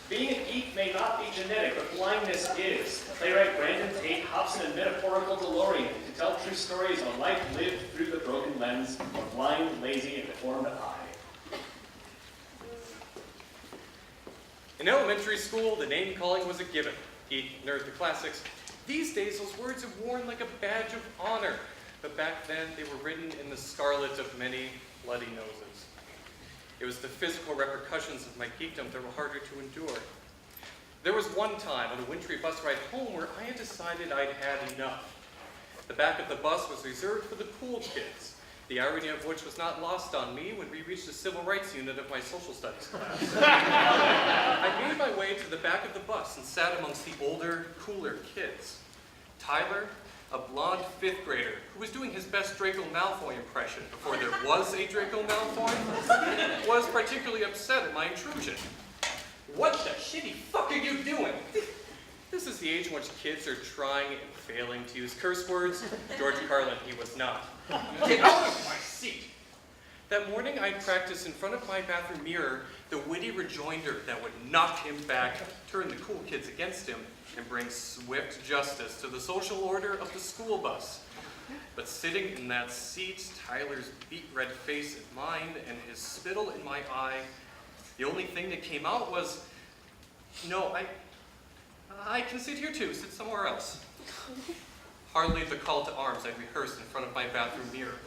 Being a geek may not be genetic, but blindness is. Playwright Brandon Taitt hops in a metaphorical DeLorean to tell true stories of a life lived through the broken lens of a blind, lazy, and deformed eye. In elementary school, the name-calling was a given. Geek, nerd, the classics. These days, those words are worn like a badge of honor. But back then, they were written in the scarlet of many bloody noses. It was the physical repercussions of my geekdom that were harder to endure. There was one time on a wintry bus ride home where I had decided I'd had enough. The back of the bus was reserved for the cool kids, the irony of which was not lost on me when we reached the civil rights unit of my social studies class. I made my way to the back of the bus and sat amongst the older, cooler kids. Tyler, a blonde 5th grader who was doing his best Draco Malfoy impression before there was a Draco Malfoy, was particularly upset at my intrusion. What the shitty fuck are you doing? This is the age in which kids are trying and failing to use curse words. George Carlin, he was not. Get out of my seat! That morning, I practiced in front of my bathroom mirror the witty rejoinder that would knock him back, turn the cool kids against him, and bring swift justice to the social order of the school bus. But sitting in that seat, Tyler's beet red face at mine and his spittle in my eye, the only thing that came out was, no, I can sit here too, sit somewhere else. Hardly the call to arms I rehearsed in front of my bathroom mirror.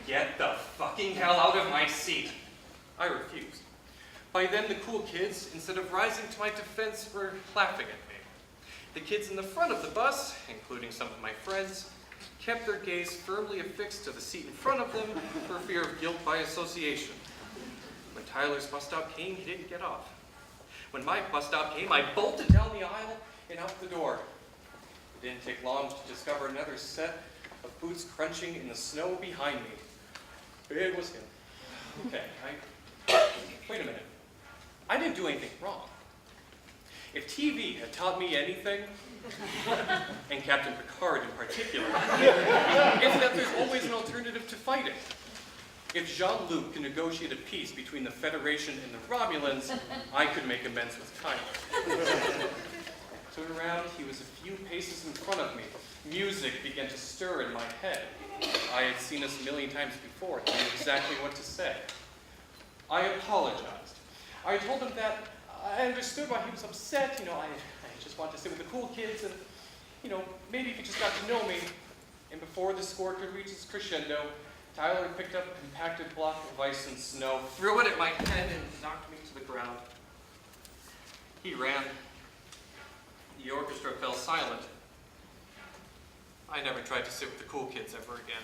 Get the fucking hell out of my seat. I refused. By then, the cool kids, instead of rising to my defense, were laughing at me. The kids in the front of the bus, including some of my friends, kept their gaze firmly affixed to the seat in front of them for fear of guilt by association. When Tyler's bus stop came, he didn't get off. When my bus stop came, I bolted down the aisle and out the door. It didn't take long to discover another set of boots crunching in the snow behind me. It was him. Okay, wait a minute. I didn't do anything wrong. If TV had taught me anything, and Captain Picard in particular, it's that there's always an alternative to fighting. If Jean-Luc can negotiate a peace between the Federation and the Romulans, I could make amends with Tyler. Turned around, he was a few paces in front of me. Music began to stir in my head. I had seen us a million times before, and knew exactly what to say. I apologized. I told him that I understood why he was upset. I just wanted to sit with the cool kids, and, maybe if he just got to know me. And before the score could reach its crescendo, Tyler picked up a compacted block of ice and snow, threw it at my head, and knocked me to the ground. He ran. The orchestra fell silent. I never tried to sit with the cool kids ever again.